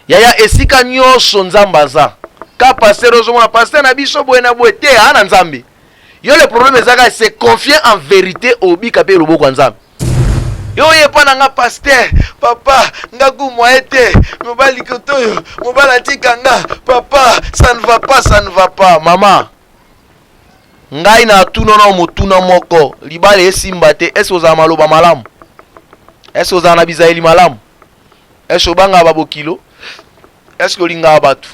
Yaya esika nyonso nzambaza. Ka pasteur ozomona pasteur na biso boye na boye te ana nzambe. Yo le problème ezaka c'est confier en vérité au bika pe loboko ya nzambe. Yo yepa na nga pasteur, papa, nga kumwa ete, mobali kotoyo, mobala tika nga, papa, ça ne va pas, ça ne va pas. Maman, ngai na tunono motuna moko, libale esimba te, est-ce oza maloba malamu? Est-ce oza na bizaeli malamu? Est-ce obanga babokilo? Est-ce olinga batu?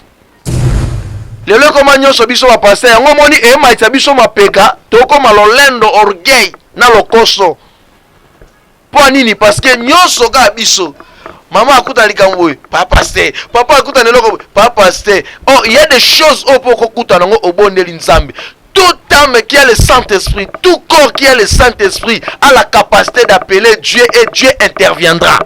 Lelo koma nyonso biso ba pasteur, yango moni e maitsa biso mapeka, toko malolendo orgueil na lokoso. Pour nini? Parce que nyonso ka biso. Maman akuta likambo, papa pasteur, papa akuta neloko, papa pasteur. Oh, il y a des choses au poko kuta nango obondeli nzambe. Tout âme qui a le Saint-Esprit, tout corps qui a le Saint-Esprit a la capacité d'appeler Dieu et Dieu interviendra.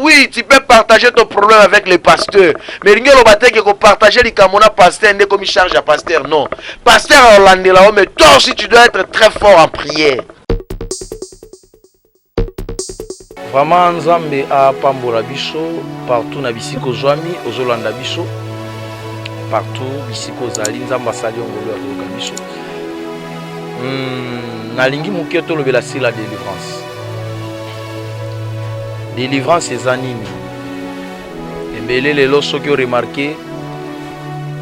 Oui, tu peux partager ton problème avec les pasteurs. Mais il y a partager les camona pasteur, n'est comme charge à pasteur. Non. Pasteur Orlando là, mais toi aussi tu dois être très fort en prière. Vraiment, Nzambe a pambola biso partout na bisiko zwami, ozolanda biso. Partout bisiko zali Nzamba sali ngolo ya koka biso. Nalingi muketo lobela si la délivrance. Délivrance eza nini? Ebele lelo soki o remarqué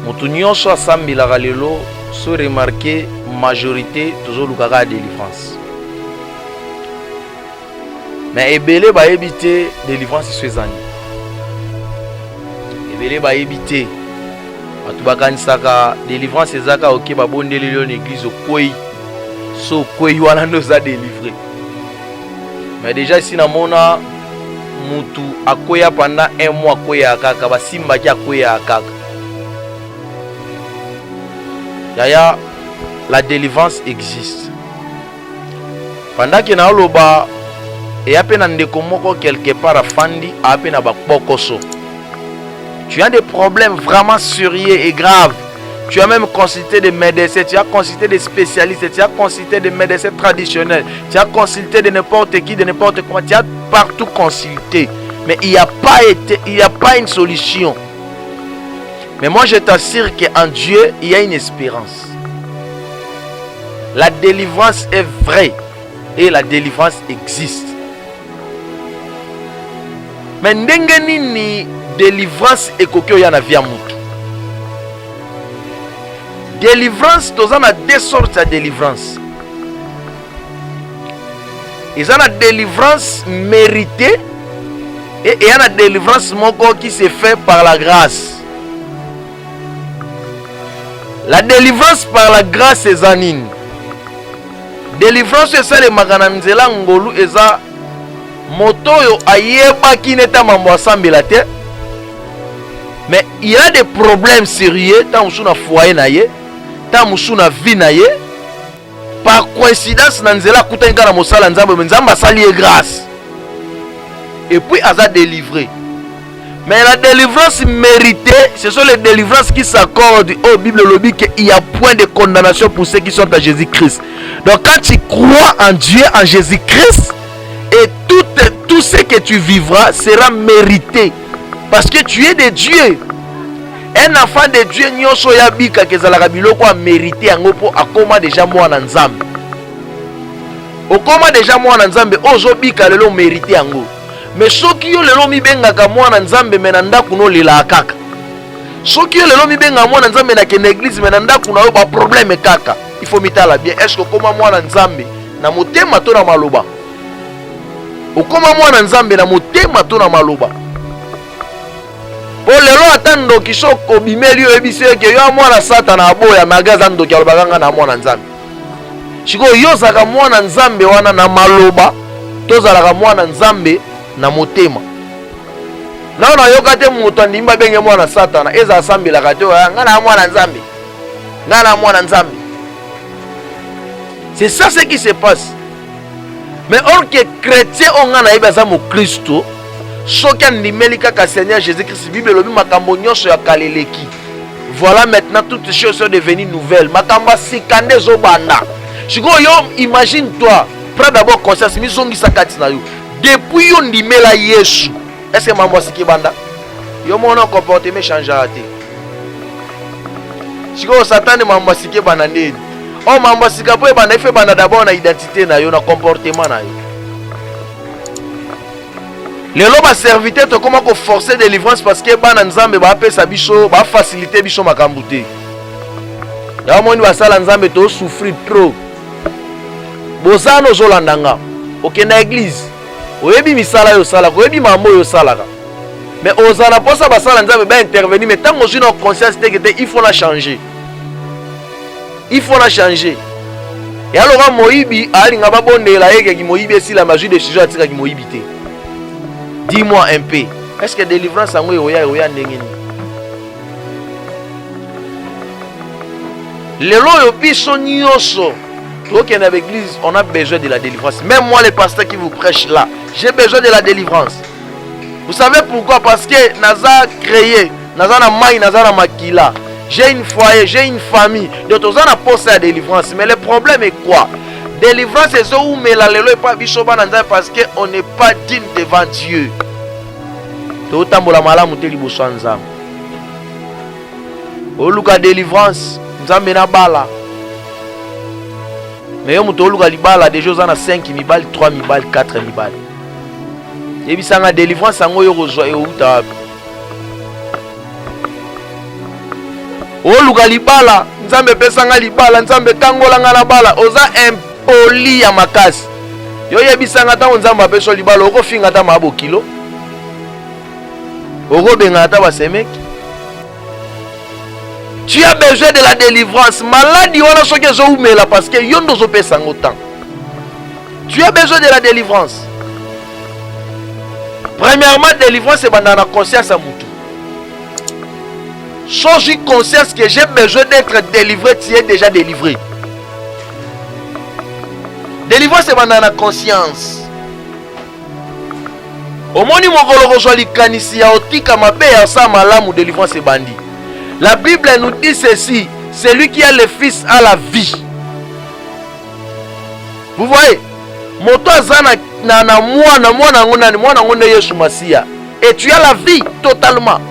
mutu nyonso asambilaka lelo so remarqué majorité tozolukaka délivrance. Mais ebele bayebi te délivrance so eza nini. Ebele bayebi te batu bakanisaka délivrance ezaka oke babondeli lelo na église okwei so okwei wana ndo oza délivré. Mais déjà ici namona mutu akoya pendant un mois koya kaka basimba ki akoya kaka. Yaya, la délivrance existe. Pendant que na oloba et apena ndeko moko quelque part afandi apena bakokoso. Tu as des problèmes vraiment sérieux et graves. Tu as même consulté des médecins, tu as consulté des spécialistes, tu as consulté des médecins traditionnels, tu as consulté de n'importe qui, de n'importe comment, tu as partout consulté. Mais il n'y a pas une solution. Mais moi je t'assure qu'en Dieu, il y a une espérance. La délivrance est vraie et la délivrance existe. Mais ndenge nini délivrance ekokyo ya na via mutu. Délivrance, nous avons deux sortes de délivrance. Ils ont la délivrance méritée et il y a la délivrance qui se fait par la grâce. La délivrance par la grâce c'est zanine. Délivrance c'est ça le magananzela ngolu eza moto yo ayeba ki neta mambo asambela te. Mais il y a des problèmes sérieux tant musu na foyer na ye. Musuna vie na ye par coïncidence na nzela kuta ngana mosala nzambe nzamba sali grâce et puis aza délivré. Mais la délivrance méritée, ce sont les délivrances qui s'accordent au Bible lobby qu'il y a point de condamnation pour ceux qui sont à Jésus-Christ. Donc quand tu crois en Dieu, en Jésus-Christ, et tout ce que tu vivras sera mérité parce que tu es de Dieu. Un enfant de Dieu nyonso ya bika kezalaka biloko a mérité yango po akoma déjà mwana nzambe. Okoma déjà mwana nzambe ozo bika lelo mérité yango. Mais soki yo lelo mibengaka mwana nzambe mena ndaku no lela kaka. Soki yo lelo mibenga mwana nzambe na ke église mena ndaku na yo ba problème kaka. Il faut mitala bien. Est-ce que okoma mwana nzambe na motema to na maloba? Okoma mwana nzambe na motema to na maloba? Pour lelo atando kisoko bimeli yo ebise ke yo mwana satana aboya magaza ndo ki alobanga na mwana nzambe. Chiko yo zaka mwana nzambe wana na maloba, to zalaka mwana nzambe na motema. Na na yoka te mutu andimba benge mwana satana eza asambela kato ngana mwana nzambe. Ngana mwana nzambe. C'est ça ce qui se passe. Mais or que chrétien ongana ibaza mo Kristo. Soki andimeli kaka Seigneur Jésus-Christ, Bible lobi makambo nyonso ya kaleleki. Voilà maintenant toutes les choses sont devenues nouvelles. Makamba sikande zo banda. Chiko yo imagine toi, prends d'abord conscience misongi sakati na yo. Depuis yo ndimela Yesu, Est-ce que mambo siki banda? Yo mon comportement change à rater. Si vous s'attendez mambo siki banda ndeni. Oh mambo sika po banda fait banda d'abord na identité na yo na comportement na yo. Les lois serviteur to comment ko forcer délivrance parce que bana nzambe ba pesa biso ba faciliter biso makambute. Ya moni ba sala nzambe to souffrir trop. Bozano zolandanga. Okenda église. Oyebi misala yo sala, oyebi mambo yo sala. Mais ozana posa ba sala nzambe ba intervenir mais tant que conscience que il faut la changer. Il faut la changer. Et alors Moïbi alinga ba bondela yeke ki Moïbi esi la magie de sujet atika ki Moïbi te. Dis-moi un peu. Est-ce que délivrance en oya ndengeni? Les lois biso nyonso. Donc dans l'église, on a besoin de la délivrance. Même moi, le pasteur qui vous prêche là, j'ai besoin de la délivrance. Vous savez pourquoi? Parce que naza créé, naza na mai, naza na makila. J'ai une foyer, j'ai une famille. Donc on a posé la délivrance. Mais le problème est quoi? Délivrance c'est ça où mais la lelo est pas bisoba nanza parce que on n'est pas digne devant Dieu. To tambola malamu te liboso nzambe. Oluka délivrance, nzambe na bala. Mais yo muto oluka libala déjà ozana 5 mibali, 3 mibali, 4 mibali. Et puis ça nga délivrance ngo yo kozwa yo uta. Oluka libala, nzambe pesa nga libala, nzambe kangola nga na bala, oza impoli ya makasi. Yo yebisa nga ta nzambe apeso libala, oko finga ta mabo kilo. Oko benga ta ba semeki. Tu as besoin de la délivrance. Maladie, on a ce que je là parce que yon dozo pesa ngotan. Tu as besoin de la délivrance. Premièrement, délivrance c'est dans la conscience à moutou. Change conscience que j'ai besoin d'être délivré, tu es déjà délivré. Délivrance c'est dans la conscience. Au moni mokolo kozwa likanisi ya otika mabe ya sa malamu délivrance c'est bandi. La Bible nous dit ceci, celui qui a le fils a la vie. Vous voyez, moto azana na mwana ngone Yesu Masia. Et tu as la vie totalement.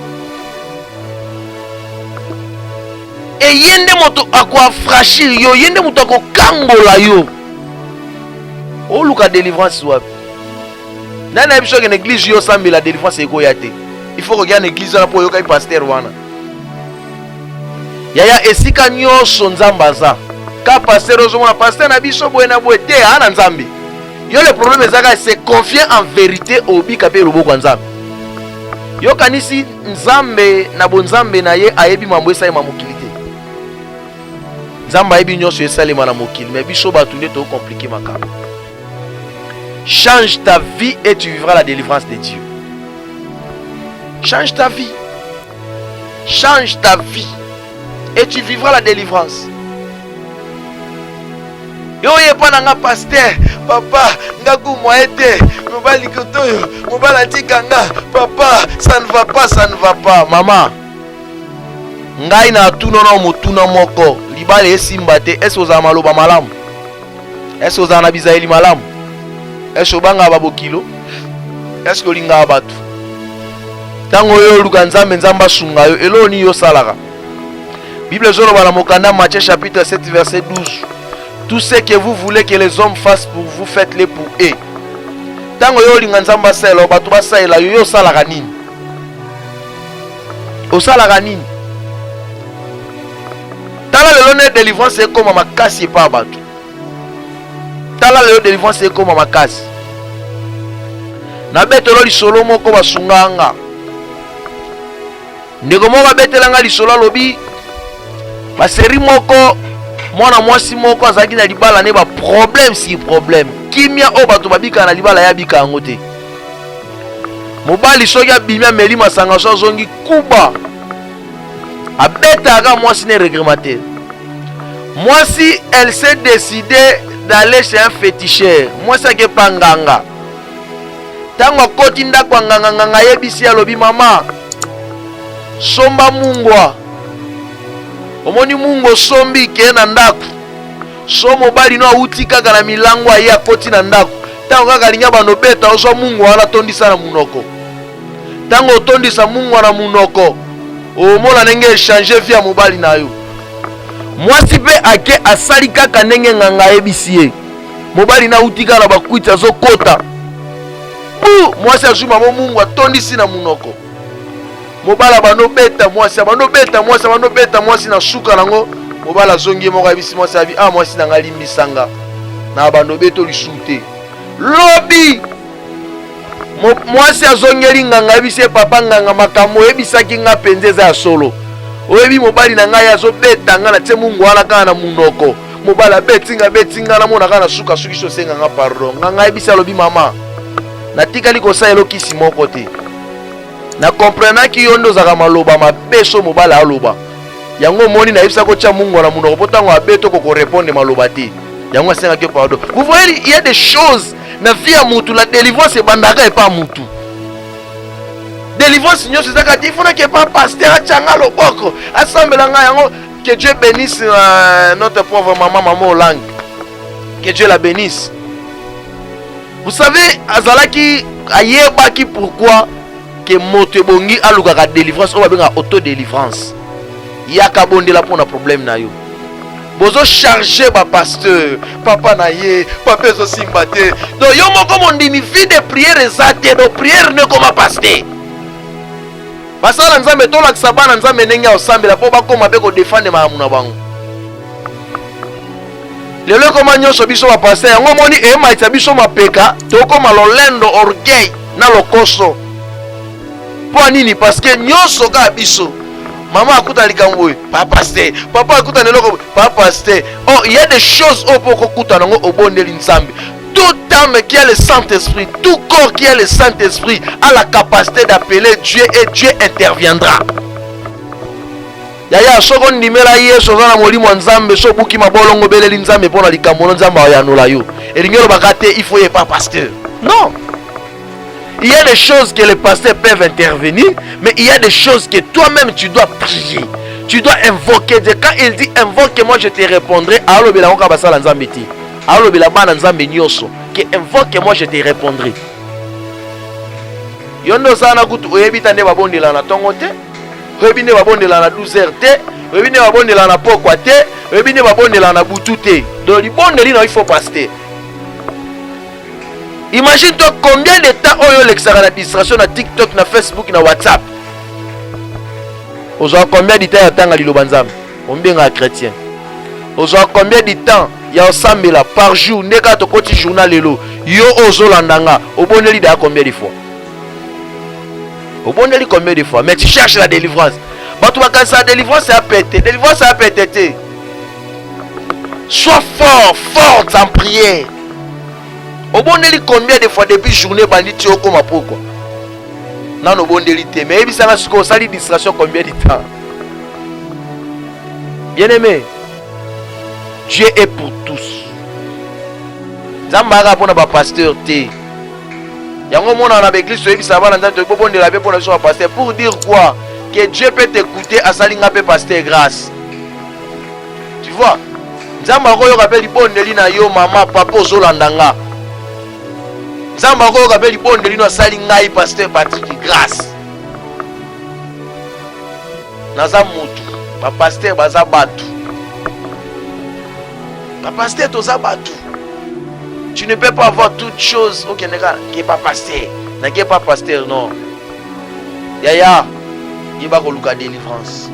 Et yende moto akwa fragile yo, yende moto akwa kangola yo. O luka délivrance wapi. Nana biso ke l'église yo sambi la délivrance eko yate. Il faut regarder l'église là pour yo kai pasteur wana. Yaya esika nyonso nzamba za. Ka pasteur ozomona pasteur na biso boye na boye te ana nzambe. Yo le problème ezaka c'est confier en vérité au bika pe loboko nzambe. Yo kanisi nzambe na bonzambe na ye ayebi mambo esa ma mokili te. Nzamba ayebi nyonso esalema na mokili mais biso batu nde to compliqué makaba. Change ta vie et tu vivras la délivrance de Dieu. Change ta vie. Change ta vie. Et tu vivras la délivrance. Yo yepa nanga pasteur, papa, nga kumwa ete, mobali kotoyo, mobala tikanga, papa, ça ne va pas, ça ne va pas. Maman, ngai na tuno na motuna moko, libale esimba te, est-ce oza maloba malamu? Est-ce oza na bizaeli malamu? Est-ce obanga babo kilo? Est-ce olinga batu? Tango yo luka nzambe nzamba sunga yo, eloni yo salaka. Bible zolo bala mokanda Matthieu chapitre 7 verset 12. Tout ce que vous voulez que les hommes fassent pour vous, faites-le pour eux. Tango yo linga nzamba sala batu basala yo salaka nini? O salaka nini? Tala le lone délivrance est comme makasi pa batu. Tala le délivrance est comme makasi. Na betelo li solo moko basunganga. Ndeko moko betelanga li solo lobi. Ba série moko mwana mwasi moko azaki na libala ne ba problème si problème. Kimia o bato babika na libala ya bika yango te. Mobali soki abimia meli masanga so zongi kuba. Abeta aga mwasi ne regretter. Mwasi elle s'est décidée d'aller chez un féticheur. Mwasi ake panganga. Tango koti ndako nganga yebisi alobi mama. Somba mungwa. Omoni mungo sombi ke na ndako. So mobali no auti kaka na milango ya koti na ndako. Tango kaka linya bano beta oso mungo wana tondisa na munoko. Tango otondisa mungu na munoko omona ndenge échanger via mobali na yo. Mwasi pe ake asali kaka ndenge nganga yebisi ye. Mobali na utika na bakwiti azokota. Mwasi azuma mungu atondisi na munoko. Mobala bano beta mwasi, bano beta mwasi, bano beta mwasi na suka nango. Mobala zongi moko yebisi mwasi abi mwasi na ngalimbisanga. Na bano beto lisute. Lobi mwasi azongeli nganga yebisi papa nganga makambo yebisaki nga penzeza ya solo. Oyebi mobali na ngai azobeta nga na tie mungu wana kana na munoko. Mobala betinga na mona kana suka suki so senga nga pardon. Nga ngai bisa lobi mama. Na tikali ko sa elokisi moko te. Na comprendre ki yondo zaka maloba mabeso mobala aloba. Yango moni na yebisa ko tia mungu na munoko potango abeto ko répondre maloba te. Yango senga ke pardon. Vous voyez, il y a des choses na vie ya mutu, la délivrance ebandaka epa mutu. Délivrance nyonso ezaka ti fona ke pa pasteur atianga loboko asambela nga yango. Que Dieu bénisse notre pauvre maman Olang. Que Dieu la bénisse. Vous savez, azalaki ayebaki pourquoi que moto bongi alukaka délivrance, on va bien auto-délivrance. Yaka bondela pour un problème na yo. Bozo charger ba pasteur, papa na ye, papa zo simbate. Donc yo moko mondimi vie de prière ezate, do prière ne comme pasteur. Basala nzambe to lakisa bana nzambe ndenge osambela po bakoma be ko défendre mamu na bango. Lelo koma nyonso biso ba pasteur yango moni maitsa biso mapeka to koma lolendo orgueil na lokoso. Po nini? Parce que nyonso ka biso maman akuta likambo papa pasteur, papa akuta neloko papa pasteur. Oh, il y a des choses au poko kuta nango obondeli nzambe. Toute âme qui a le Saint-Esprit, tout corps qui a le Saint-Esprit a la capacité d'appeler Dieu et Dieu interviendra. Yaya soko ndimela Yesu zana molimo nzambe so buki mabolongo beleli nzambe pona likambo nzambe ayanola yo. Elingelo bakate il faut pas pasteur. Non. Il y a des choses que les pasteurs peuvent intervenir, mais il y a des choses que toi-même tu dois prier. Tu dois invoquer Dieu. Quand il dit invoque moi je te répondrai. Alors bela ngoka basala nzambe ti. Alors bela bana nzambe nyoso que invoque moi je te répondrai. Yondo sana kutu oyebita nde babondela na tongo te. Oyebine babondela na 12h te. Oyebine babondela na pokwa te. Oyebine babondela na butu te. Donc libondeli na il faut pasteur. Imagine-toi combien de temps on a l'extra la distraction na TikTok, na Facebook, na WhatsApp. Ozo combien de temps ya tanga liloba nzambe? Combien de chrétien? Ozo combien de temps ya osambela par jour ndeka to koti journal lelo. Yo ozo landanga, oboneli da combien de fois? Oboneli combien de fois? Mais tu cherches la délivrance. Bato bakansa délivrance c'est à péter. Délivrance c'est à péter. Sois fort, forte en prière. Obondeli combien de fois depuis journée banditi okoma pourquoi? Non obondeli te mais ebisanga siko sali distraction combien de temps? Bien-aimé, Dieu est pour tous. Zambara pona ba pasteur te. Yango mona na l'église ebisa bana nzambe to bondela be pona so ba pasteur pour dire quoi? Que Dieu peut t'écouter asalinga pe pasteur grâce. Tu vois? Zambara ko yo rappelle bondeli na yo maman papa ozolandanga. Zamba ko ka beli bonde lino sali ngai pasteur Patrick grâce. Naza mutu, ba pasteur baza batu. Ba pasteur toza batu. Tu ne peux pas avoir toute chose au Kenya qui est pas pasteur. Na qui est pas pasteur non. Yaya, il va koluka délivrance.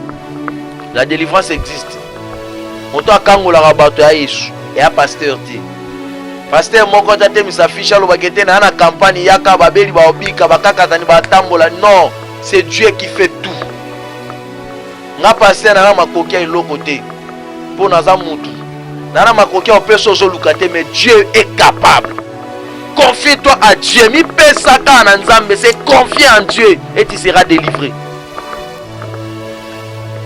La délivrance existe. Moto akangola ka batu ya Yesu et a pasteur ti. Pasteur moko tate misafisha lo bakete na na campagne yaka babeli ba obika bakaka tani ba tambola. Non, c'est Dieu qui fait tout. Nga pasteur na makoki eloko te. Po naza mutu. Na makoki opeso zo lukate mais Dieu est capable. Confie-toi à Dieu. Mi pesa ka na nzambe, c'est confier en Dieu et tu seras délivré.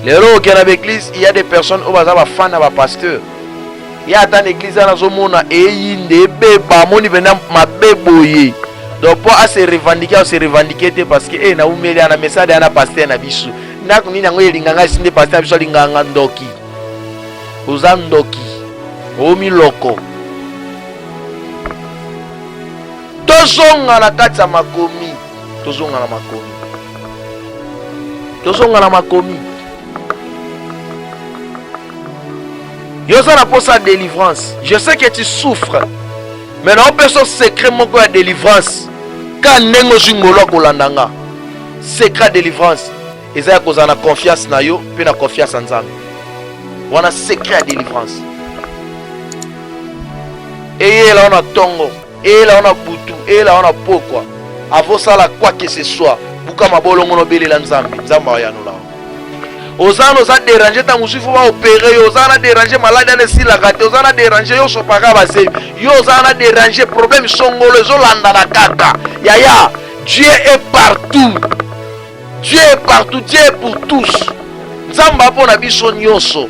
Les ro qui dans l'église, il y a des personnes au baza ba fan na ba pasteur. Il y a dans l'église à la zone et des bébés moni venant ma bébé. Donc pour se revendiquer parce que na umeli ana message ana pasteur na bisu. Na kuni nango elinganga sinde pasteur biso linganga ndoki. Uzandoki. Omi loko. Tozonga na kati ya makomi. Tozonga na makomi. tozonga na makomi yoza na posa délivrance. Je sais que tu souffres, mais na opeso secret moko ya délivrance ka ndenge zingolo kolandanga. Secret délivrance eza ya kozala na confiance na yo pe na confiance en Nzambe. Wana secret ya délivrance. Et là on a tongo, et là on a butu, et là on a pokwa. Avant ça la quoi que ce soit, buka mabolongo no belela Nzambe, Nzamba ya nola. Ozana oza déranger ta musufu va opérer, ozana déranger malade ne si la gâte, ozana déranger yo sopaka base, yo ozana déranger problème songolo zolanda na kaka. Yaya, Dieu est partout. Dieu est partout, Dieu est pour tous. Nzamba pona biso nyonso.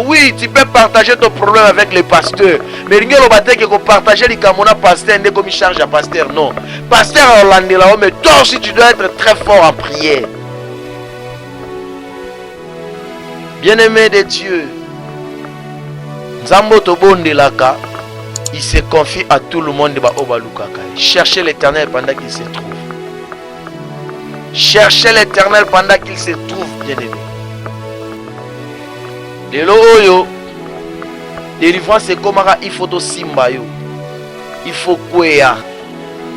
Oui, tu peux partager ton problème avec les pasteurs. Mais il n'y a pas de partager les camona pasteur et comme il charge à pasteur. Non. Pasteur Hollande là, mais toi aussi tu dois être très fort en prière. Bien-aimé de Dieu, Nzambo Tobonde Laka, il se confie à tout le monde. Cherchez l'Éternel pendant qu'il se trouve. Cherchez l'Éternel pendant qu'il se trouve, bien-aimé. Lelo oyo délivrance c'est comme il faut to simba yo, il faut kwea,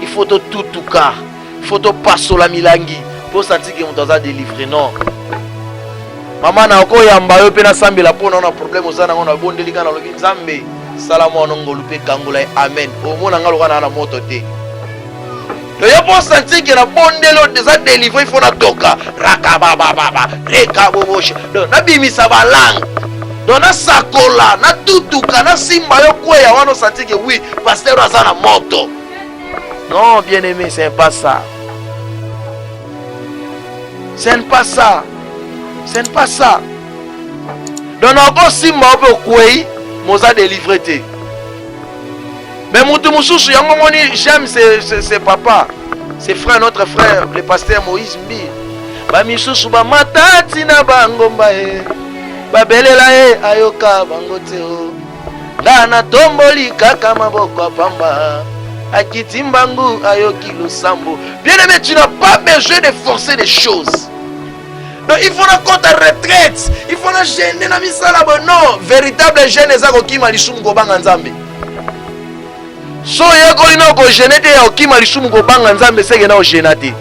il faut to tutuka, il faut to pasola milangi pour sentir que on doit délivrer. Non, maman na ko yamba yo pe na sambela po na problème ozana ngona bondeli kana lobi Nzambe salamo onongolu pe kangola. Amen. O mona ngalo kana na moto te. Yo pour sentir que la bondelo déjà délivré, il faut na toka rakababa rekabobosh. Donc na bimisa ba langue. Donc na sakola, na tutuka, na simba yo kweya wano sentir que oui, pasteur azana moto. Non, bien-aimé, c'est pas ça. C'est pas ça. C'est pas ça. Donc na simba ope kwei, moza délivré te. Mais Moutou Moussoussou, j'aime ses papas, ses frères, notre frère, le pasteur Moïse Mbi. Ba Moussoussou, ba matati na bangomba e. Ba belela e ayoka bangote o. Dana tomboli kaka maboko pamba. Akitimbangu ayoki lusambo. Bien-aimé, tu n'as pas besoin de forcer les choses. Donc il faut na compte à retraite. Il faut na gêner na misala bon. Non, véritable gêne ezako kima lisumu ko banga Nzambe. So yeko ina ko genete ya okima lisumu ko banga Nzambe sege na o genate.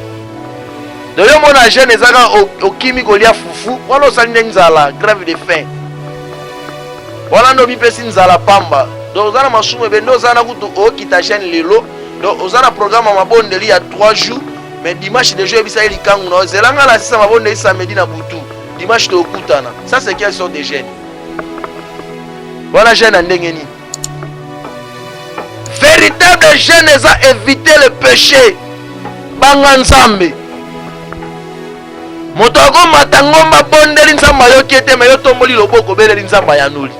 De yo mona gene ezaka okimi ko lia fufu, wala osali nzala, grève de faim. Wala ndo bipesi nzala pamba. Donc ozana masumu ebendo ozana kutu okita gene lelo. Donc ozana programme mabondeli ya 3 jours, mais dimanche de jeu bisa eli kangu na zelanga la sisa mabondeli samedi na butu. Dimanche to okutana. Ça c'est quelle sorte de gene? Voilà gene ndenge ni. Véritable gêne est à éviter le péché. Banga Nzambe. Motogo matangomba bondeli Nzamba yo kiete me yo tomboli loboko beleli Nzamba ya nuli.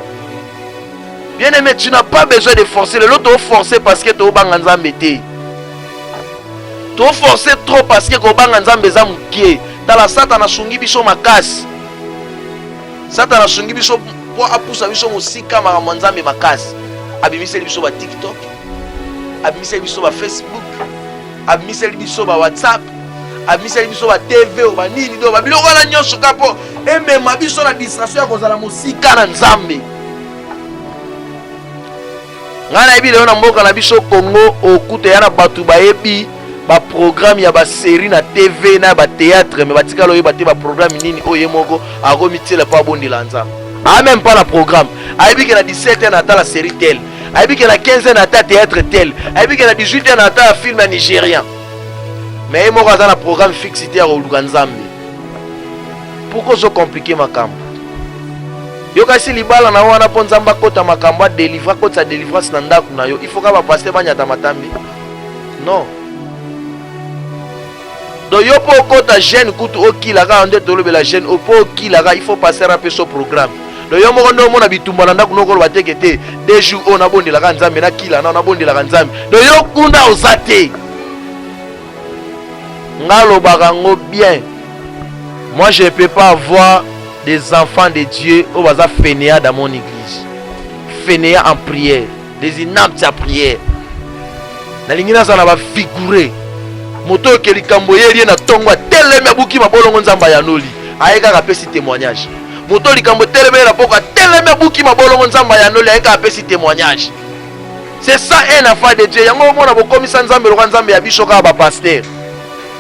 Bien aimé, tu n'as pas besoin de forcer. Le lot forcer parce que tu banga Nzambe te. Tu forcer trop parce que ko banga Nzambe za mukie. Tala Satan sungi biso makasi. Satan sungi biso po apusa biso musika mara Nzambe makasi. Abimiseli biso ba TikTok. Abimiseli biso ba Facebook, abimiseli biso ba WhatsApp, abimiseli biso ba TV o ba nini do ba biloko na nyonso kapo emema biso na distraction ya kozala musika na Nzambe. Ngana ebile na mboka na biso Congo okute ya na batu bayebi ba programme ya ba série na TV na ba théâtre mais batikalo yeba te ba programme nini oye moko akomitela pa bondela Nzambe. A même pas la programme. Ayebi ke na 17 na ta la série telle. Ayebi que la 15 ans à théâtre tel, ayebi que la 18 ans à film nigérien. Mais il m'a un programme fixité à Nzambe. Pourquoi c'est compliqué ma camp? Yo kasi libala na wana po Nzamba kota makamba délivrer kota délivrance na ndaku na yo. Il faut que ba passer banyata matambi. Non. Donc yo po kota jeune kutu okila ka onde tolobe la jeune opo okila ka il faut passer un peu ce programme. Donc yo moko ndo mona bitumba na ndaku noko bateke te 2 jours on a bondela ka Nzambe na kila na bondela ka Nzambe. Donc yo kunda osate. Ngalo barango bien. Moi je ne peux pas avoir des enfants de Dieu au bazar fainéants dans mon église. Fainéants en prière, des inaptes à prière. Na lingina ça na ba figurer. moto ke likambo yeli na tongo teleme buki mabolongo nzamba ya noli ayeka ka pesi témoignage moto likambo teleme na poko teleme buki mabolongo nzamba ya noli ayeka ka pesi témoignage. C'est ça un affaire de Dieu. Yango mona bokomisa nzambe lokwa nzambe ya biso ka ba pasteur.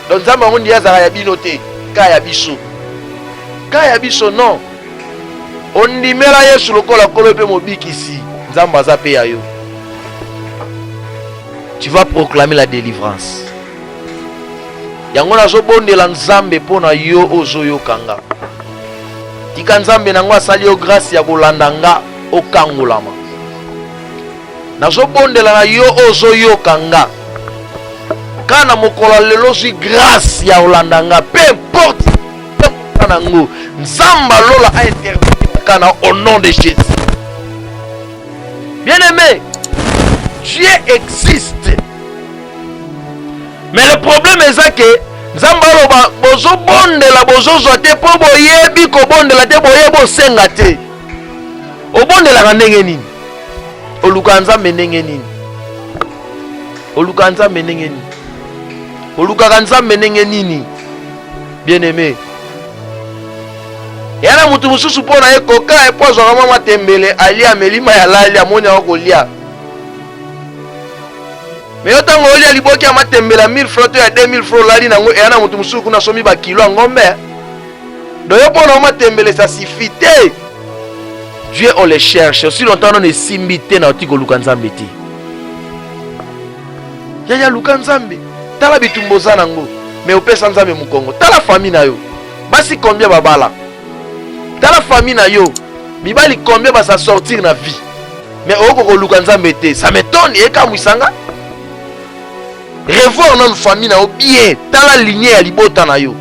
Donc nzambe ngondi yazaka ya binote ka ya biso. Ka ya biso non. Ondimela Yesu lokola kolo pe mobikisi. Nzamba za pe ya yo. Tu vas proclamer la délivrance. Yango nazo bondela nzambe pona yo ozoyo kanga. Tika nzambe nango asali yo grâce ya kolanda nga okangolama. Nazo bondela na yo ozoyo kanga. Kana mokola lelo zwi grâce ya kolanda nga, peu importe nango. Nzamba lola a intervenir kana au nom de Jésus. Bien-aimé, Dieu existe. Mais le problème est que Nzamba loba bozo bondela bozo zote po boyebi ko bondela te boyebo senga te. O bondela ka ndenge nini? Oluka Nzambe ndenge nini? Oluka Nzambe ndenge nini? Oluka Nzambe ndenge nini? Bien-aimé. Yana mutu mususu pona ekoka epozo kama matembele alia melima ya lali amoni akolia. Mais autant que olia liboki ya matembela 1000 francs to ya 2000 francs lali nango yana mutu mususu kuna somi ba kilo ya ngombe. Donc yo pona matembele ça suffit te. Dieu on les cherche aussi longtemps on est simbité na otiko luka Nzambe ti. Yaya luka Nzambe. Tala bitumbo za nango. Mais opesa Nzambe mukongo. Tala famille na yo. Basi combien babala. Tala famille na yo. Mibali combien va ça sortir na vie. Mais oko luka Nzambe te. Ça m'étonne eka mwisanga. Revoir notre famille na bien. Tala lignée ya libota na yo.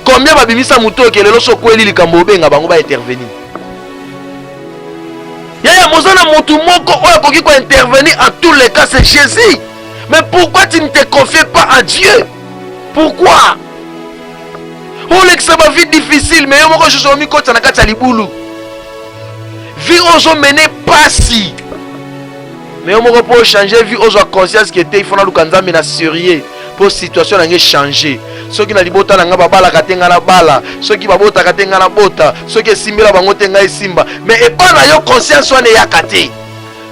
Combien va bimisa muto ke lelo sokweli likambo benga bango ba intervenir. Yaya mozana mutu moko oyo koki ko intervenir en tous les cas c'est Jésus. Mais pourquoi tu ne te confies pas à Dieu? Pourquoi? Oh que ça va vie difficile mais yo moko je suis kota na kati ya libulu. Vie ozo mener pasi. Mais on moko pour changer vie ozo conscience que te il faut na lukanzambe na sérieux pour situation na changer. Ceux qui na libota na nga babala katenga na bala, ceux qui babota katenga na bota, ceux qui simbela bango tenga esimba. Mais et pas na yo conscience wana ya kate.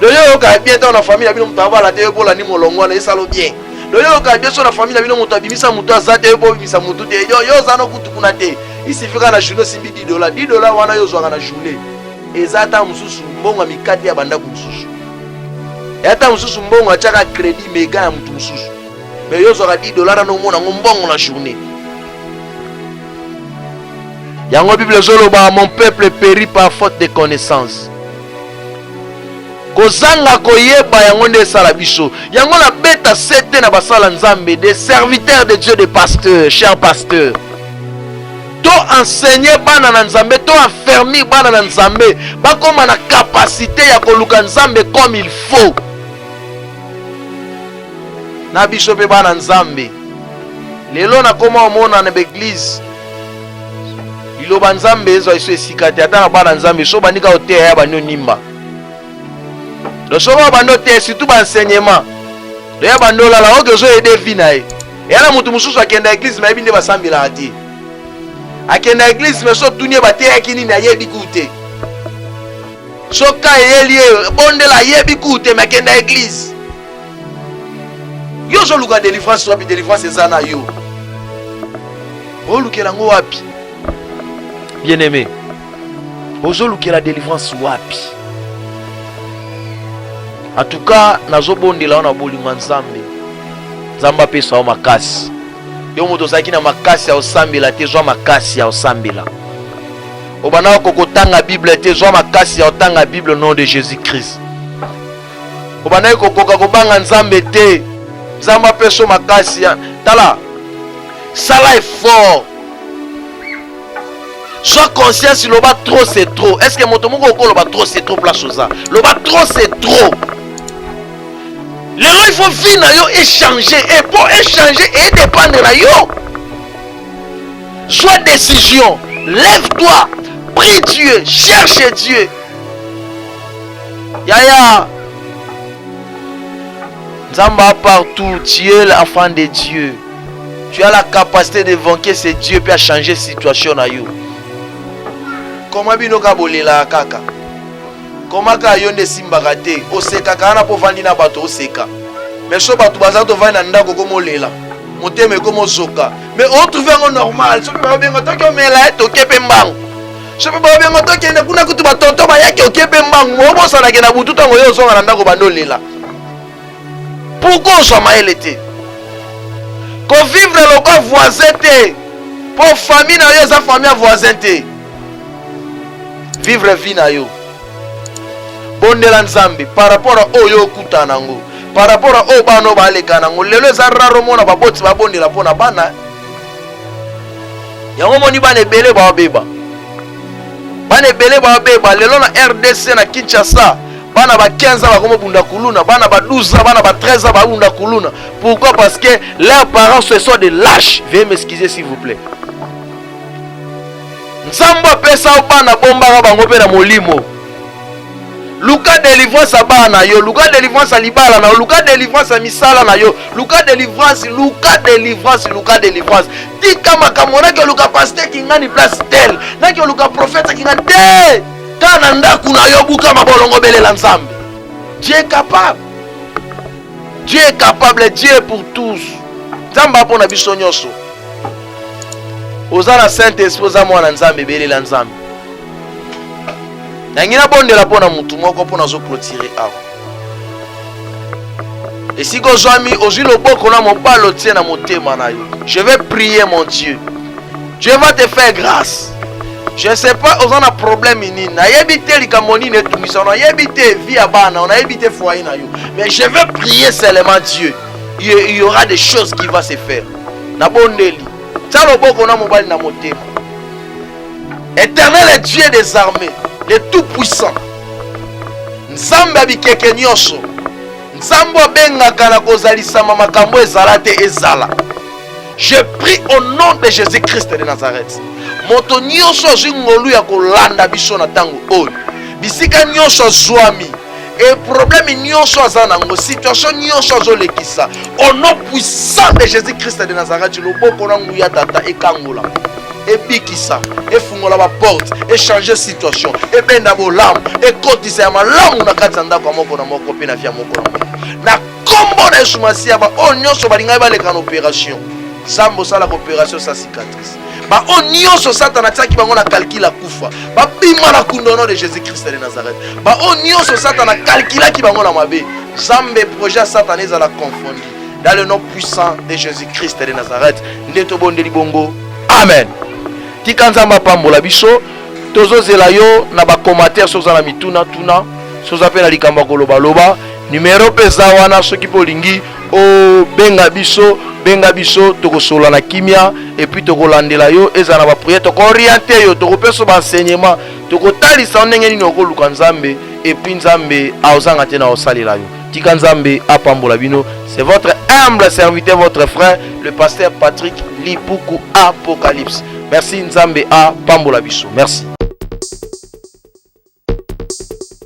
Le yo ka bien dans la famille bino mutabala te yo la ni molongo na esalo bien. Le yo ka bien sur la famille bino mutabimisa mutu azate yo bimisa mutu te yo zano kutu kuna te. Il suffit na journée simbi $10. $10 wana yo zo na journée. Ezata mususu mbongo mikate ya banda ku mususu. Yata mususu mbongo achaka crédit mega ya mutu mususu. Mais yo zo $10 no mona mbongo la journée. Yango Bible zoloba mon peuple périt par faute de connaissance. Kozanga koyeba yango nde sala biso. Yango na beta sete na basala Nzambe des serviteurs de Dieu, des pasteurs, chers pasteurs. To enseigner bana na Nzambe, to affermir bana na Nzambe, ba koma na capacité ya koluka Nzambe comme il faut. Na biso pe bana Nzambe. Lelo na koma omona na église. Iloba Nzambe ezo iso esikate ata na bana Nzambe so banika oteya ya banyo nimba. Le soba bando te surtout ba enseignement. De ya bando la oge zo aider vie na e. Et ala mutu mususu akenda église mais binde basambila ati. Akenda église mais so tunie ba te yakini na yebi kute. So ka yeli bonde la yebi kute mais akenda église. Yo zo luka délivrance wapi délivrance ezana yo. O lukela ngo wapi? Bien-aimé. Ozo lukela délivrance wapi? En tout cas, nazo bondela na bolingo Nzambe. Nzamba pesa o makasi. Yo moto saki na makasi ya osambela te zo makasi ya osambela. Obana kokotanga Bible te zo makasi ya otanga Bible au nom de Jésus-Christ. Obana kokoka kobanga Nzambe te. Nzamba pesa o makasi ya tala. Sala effort. Sois conscient si le bas trop c'est trop. Est-ce que moto moko ko le bas trop c'est trop place ça? Le bas trop c'est trop. Il faut venir échanger et pour échanger et dépendre de yo. Sois décision, lève-toi, prie Dieu, cherche Dieu. Yaya, Nzamba partout, tu es l'enfant de Dieu. tu as la capacité de vaincre, c'est Dieu peut changer la situation na yo. Comment bino ka bolela kaka? Comment ka yo nde simbaka te? Oseka kana po vandi na bato oseka. Mais so bato baza to vandi na ndako komo lela. Moteme komo zoka. Mais on trouve un normal. So ba benga to ko mela to kepe mbango. So ba benga to kende kuna kutu ba tonto ba yake okepe mbango. Mo bosa na kena butu tango yo zonga na ndako bando lela. Pourquoi so maelete? Ko vivre le ko voisin te. Pour famille na yo za famille voisin te. Vivre vie na yo. Bondela nzambe par rapport à oyo kutanango. Par rapport à obano baleka nango. Lelo za raro mona baboti babondela pona bana. Yango moni bana ebele ba beba. Bana ebele ba beba lelo na RDC na Kinshasa. Bana ba 15 ans bakomo bunda kuluna, bana ba 12 ans, bana ba 13 ans ba bunda kuluna. Pourquoi? Parce que leurs parents ce sont des lâches. Veuillez m'excuser s'il vous plaît. Nzambo pesa bana bomba bango pe na molimo. Luka délivrance a bana yo, luka délivrance a libala na yo, luka délivrance a misala na yo, luka délivrance. Tika makamona ke luka pasteur ki ngani place tel, na ke luka prophète ki ngani te. Kana ndaku na yo buka mabolongo belela nzambe. Dieu est capable. Dieu est capable, Dieu est pour tous. Nzamba pona biso nyoso. Ozana Saint-Esprit za mwana nzambe belela nzambe. Nangina bondela pona mutu moko pona zo clôturer awa. Et si kozwami ozi loboko na mobalo tie na motema na yo. Je vais prier mon Dieu. Dieu va te faire grâce. Je ne sais pas ozana problème nini. Na yebite likamoni ne tumisa na yebite vie abana, na yebite foyer na yo. Mais je vais prier seulement Dieu. Il y aura des choses qui vont se faire. Na bondeli. Ça loboko na mobali na motema. Éternel est Dieu des armées. Le tout-puissant. Nzambe abikeke nyonso. Nzambe abengaka na kozalisama makambo ezala te ezala. Je prie au nom de Jésus-Christ de Nazareth. Moto nyonso zingolu ya kolanda biso na tango oyo. Bisika nyonso zwami. Et problème nyonso azanango, situation nyonso azolekisa. Au nom puissant de Jésus-Christ de Nazareth, loboko na nguya tata ekangola. Et bikisa, et fungola ba porte, et changer situation, et benda bolam, et kotisa ya malamu na kati ndako moko na moko pe na fia moko na moko. Na kombo na Yesu Masia ba onyoso balinga ba leka na opération. Sambo sala opération sa cicatrice. Ba onyoso satana tsaki bango na calcula kufa. Ba bima na kundono de Jésus-Christ de Nazareth. Ba onyoso satana calcula ki bango na mabe. Zambe projet satané za la confondu. Dans le nom puissant de Jésus-Christ de Nazareth, ndeto bondeli bongo. Amen. Tika nzamba pambola biso tozo zela yo na ba commentaire soza na mituna tuna soza pe na likamba koloba loba numéro pesa wana soki polingi o benga biso tokosola na kimia et puis tokolandela yo eza na ba prière tokorienter yo tokopeso ba enseignement tokotalisa ndenge nini okoluka nzambe et puis nzambe aozanga te na osalela yo. Tika nzambe apambola bino. C'est votre humble serviteur, votre frère, le pasteur Patrick Lipuku Apocalypse. Merci Nzambe a Pambola Biso. Merci.